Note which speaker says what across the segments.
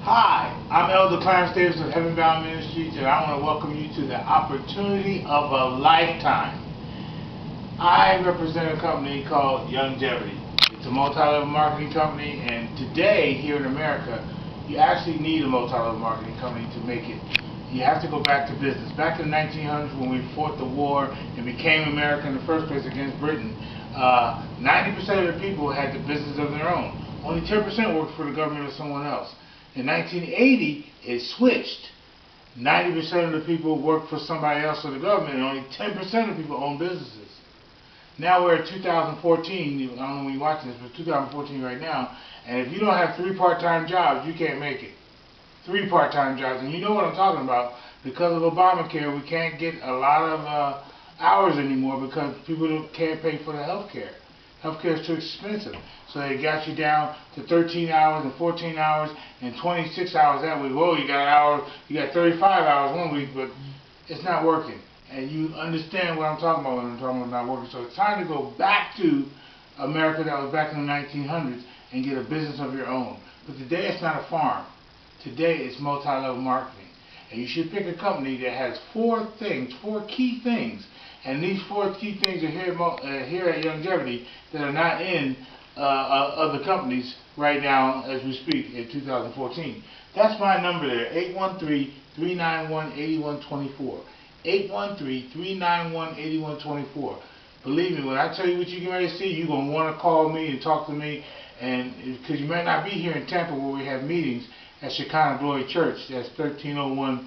Speaker 1: Hi, I'm Elder Clarence Davis of Heaven Bound Ministries, and I want to welcome you to the opportunity of a lifetime. I represent a company called Youngevity. It's a multi-level marketing company, and today here in America, you actually need a multi-level marketing company to make it. You have to go back to business. Back in the 1900s, when we fought the war and became America in the first place against Britain, 90% of the people had the business of their own. Only 10% worked for the government or someone else. In 1980, it switched. 90% of the people worked for somebody else or the government, and only 10% of people own businesses. Now we're at 2014, I don't know when you're watching this, but 2014 right now, and if you don't have 3 part-time jobs, you can't make it. 3 part-time jobs, and you know what I'm talking about. Because of Obamacare, we can't get a lot of hours anymore because people can't pay for the health care. Healthcare is too expensive. So they got you down to 13 hours and 14 hours and 26 hours that week. Whoa, you got 35 hours one week, but it's not working. And you understand what I'm talking about when I'm talking about not working. So it's time to go back to America that was back in the 1900s and get a business of your own. But today it's not a farm. Today it's multi-level marketing. And you should pick a company that has 4 key things. And these 4 key things are here at Youngevity that are not in other companies right now as we speak in 2014. That's my number there, 813-391-8124. 813-391-8124. Believe me, when I tell you what you're getting ready to see, you're going to want to call me and talk to me, and because you might not be here in Tampa where we have meetings at Shekinah Glory Church. That's 1301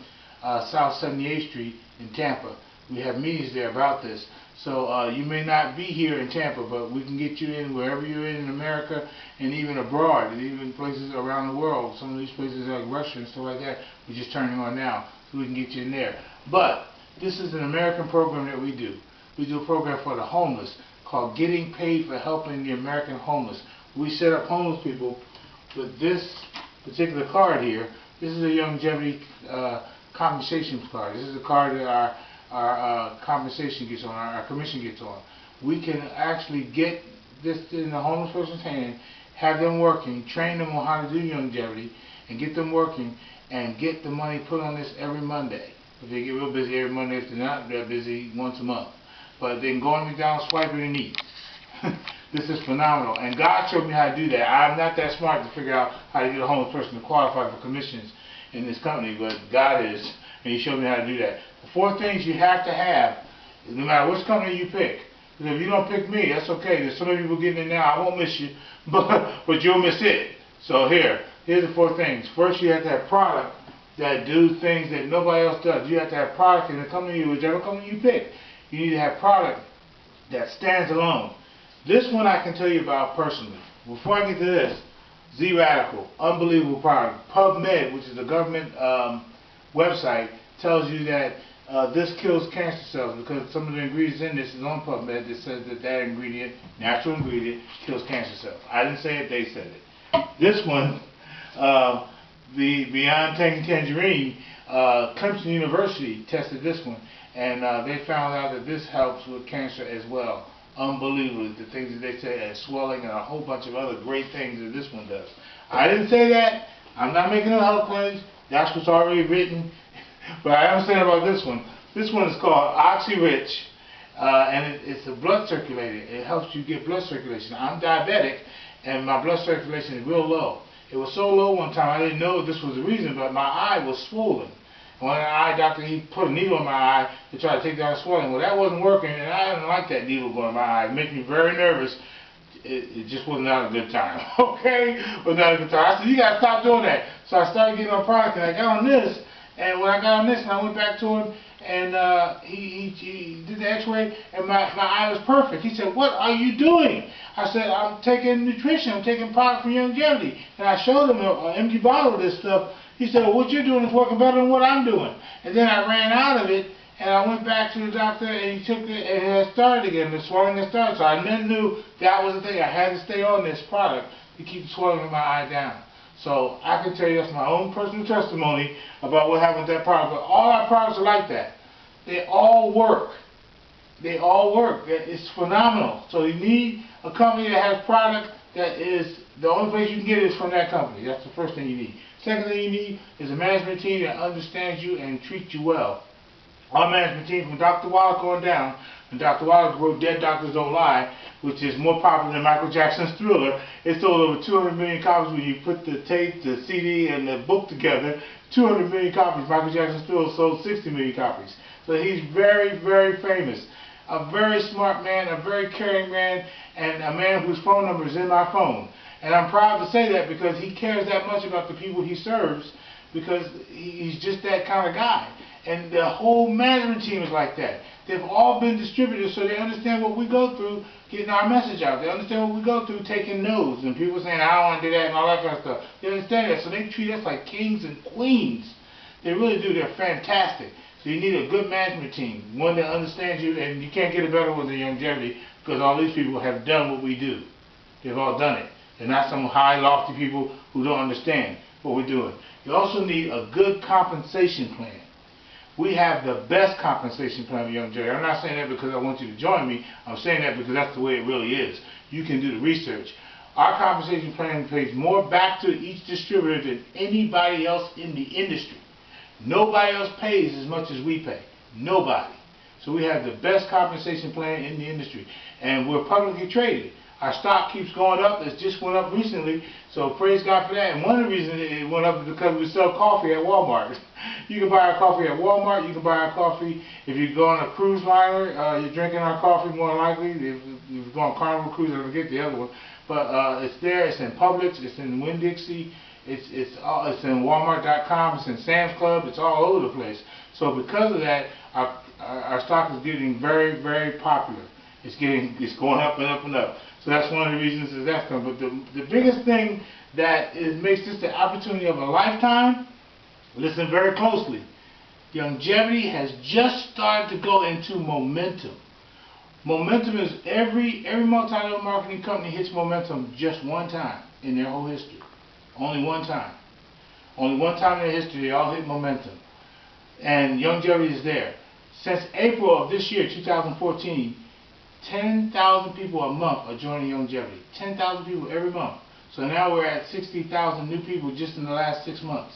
Speaker 1: South 78th Street in Tampa. We have meetings there about this. So you may not be here in Tampa, but we can get you in wherever you're in America and even abroad, and even places around the world. Some of these places like Russia and stuff like that, we're just turning on now, so we can get you in there. But this is an American program that we do. We do a program for the homeless called Getting Paid for Helping the American Homeless. We set up homeless people with this particular card here. This is a Youngevity compensation card. This is a card that our compensation gets on, our commission gets on. We can actually get this in the homeless person's hand, have them working, train them on how to do Youngevity, and get them working, and get the money put on this every Monday. If they get real busy every Monday, if they're not that busy, once a month. But they can go on McDonald's, swipe it, and eat. This is phenomenal. And God showed me how to do that. I'm not that smart to figure out how to get a homeless person to qualify for commissions in this company, but God is, and He showed me how to do that. The 4 things you have to have, no matter which company you pick. Because if you don't pick me, that's okay. There's so many people getting in now, I won't miss you, but you'll miss it. So here's the 4 things. First, you have to have product that do things that nobody else does. You have to have product in the company, whichever company you pick. You need to have product that stands alone. This one I can tell you about personally. Before I get to this, Z-Radical, unbelievable product. PubMed, which is a government website, tells you that this kills cancer cells because some of the ingredients in this is on PubMed that says that ingredient, natural ingredient, kills cancer cells. I didn't say it, they said it. This one, the Beyond Tangerine, Clemson University tested this one, and they found out that this helps with cancer as well. Unbelievably, the things that they say, and swelling and a whole bunch of other great things that this one does. I didn't say that. I'm not making no health claims. That's what's already written. But I am saying about this one. This one is called OxyRich, and it's a blood circulator. It helps you get blood circulation. I'm diabetic, and my blood circulation is real low. It was so low one time I didn't know this was the reason, but my eye was swollen. One eye doctor, he put a needle in my eye to try to take down the swelling. Well, that wasn't working, and I didn't like that needle going in my eye. It made me very nervous. It just was not a good time. Okay? It was not a good time. I said, you got to stop doing that. So I started getting on product, and I got on this. And when I got on this, and I went back to him, and he did the x-ray, and my eye was perfect. He said, what are you doing? I said, I'm taking nutrition. I'm taking product from Youngevity. And I showed him an empty bottle of this stuff. He said, well, what you're doing is working better than what I'm doing. And then I ran out of it, and I went back to the doctor, and he took it, and it had started again. The swelling had started. So I then knew that was the thing. I had to stay on this product to keep swelling in my eye down. So I can tell you that's my own personal testimony about what happened with that product. But all our products are like that. They all work. They all work. It's phenomenal. So you need a company that has product that is The only place you can get it is from that company. That's the first thing you need. Second thing you need is a management team that understands you and treats you well. Our management team, from Dr. Wallach on down, and Dr. Wallach wrote Dead Doctors Don't Lie, which is more popular than Michael Jackson's Thriller. It sold over 200 million copies when you put the tape, the CD, and the book together. 200 million copies. Michael Jackson's Thriller sold 60 million copies. So he's very, very famous. A very smart man, a very caring man, and a man whose phone number is in my phone. And I'm proud to say that because he cares that much about the people he serves, because he's just that kind of guy. And the whole management team is like that. They've all been distributors, so they understand what we go through getting our message out. They understand what we go through taking no's, and people saying, I don't want to do that, and all that kind of stuff. They understand that, so they treat us like kings and queens. They really do. They're fantastic. So you need a good management team, one that understands you, and you can't get a better one than Youngevity, because all these people have done what we do. They've all done it. They're not some high, lofty people who don't understand what we're doing. You also need a good compensation plan. We have the best compensation plan with Youngevity. I'm not saying that because I want you to join me. I'm saying that because that's the way it really is. You can do the research. Our compensation plan pays more back to each distributor than anybody else in the industry. Nobody else pays as much as we pay. Nobody. So we have the best compensation plan in the industry. And we're publicly traded. Our stock keeps going up. It just went up recently, so praise God for that. And one of the reasons it went up is because we sell coffee at Walmart. You can buy our coffee at Walmart. You can buy our coffee if you go on a cruise liner. You're drinking our coffee more likely. If you go on Carnival Cruise, I forget the other one. But it's there. It's in Publix. It's in Winn-Dixie. It's in Walmart.com. It's in Sam's Club. It's all over the place. So because of that, our stock is getting very, very popular. It's going up and up and up. So that's one of the reasons that's coming. But the biggest thing that makes this the opportunity of a lifetime, listen very closely. Youngevity has just started to go into momentum. Momentum is every multi-level marketing company hits momentum just one time in their whole history. Only one time. Only one time in their history they all hit momentum. And Youngevity is there. Since April of this year, 2014, 10,000 people a month are joining Youngevity. 10,000 people every month. So now we're at 60,000 new people just in the last 6 months.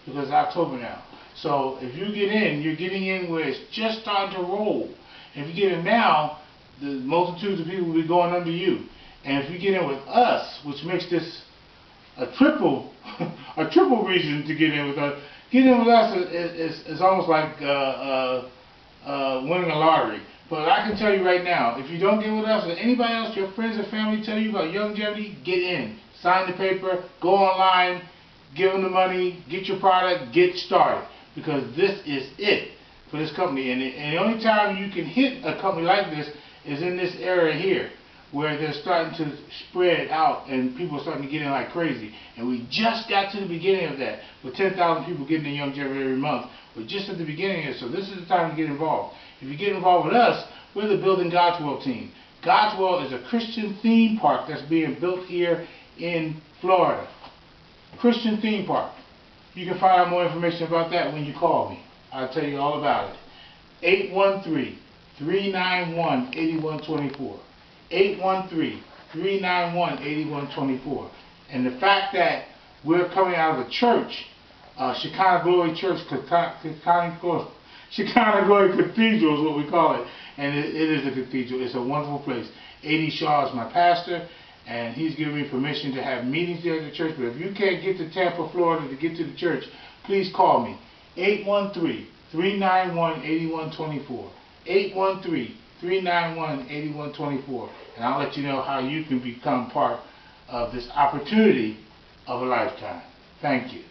Speaker 1: Because it's October now. So if you get in, you're getting in where it's just starting to roll. And if you get in now, the multitudes of people will be going under you. And if you get in with us, which makes this a triple reason to get in with us. Getting in with us is almost like winning a lottery. But I can tell you right now, if you don't get with us or anybody else, your friends or family tell you about Youngevity, get in. Sign the paper, go online, give them the money, get your product, get started. Because this is it for this company. And the only time you can hit a company like this is in this area here, where they're starting to spread out and people are starting to get in like crazy. And we just got to the beginning of that, with 10,000 people getting in Youngevity every month. We're just at the beginning of it, so this is the time to get involved. If you get involved with us, we're the Building God's World team. God's World is a Christian theme park that's being built here in Florida. Christian theme park. You can find out more information about that when you call me. I'll tell you all about it. 813-391-8124. 813-391-8124. And the fact that we're coming out of a church, Shekinah Glory Church, Shekinah Glory Cathedral is what we call it. And it is a cathedral. It's a wonderful place. A.D. Shaw is my pastor, and he's given me permission to have meetings there at the church. But if you can't get to Tampa, Florida to get to the church, please call me. 813-391-8124. 813-391-8124. And I'll let you know how you can become part of this opportunity of a lifetime. Thank you.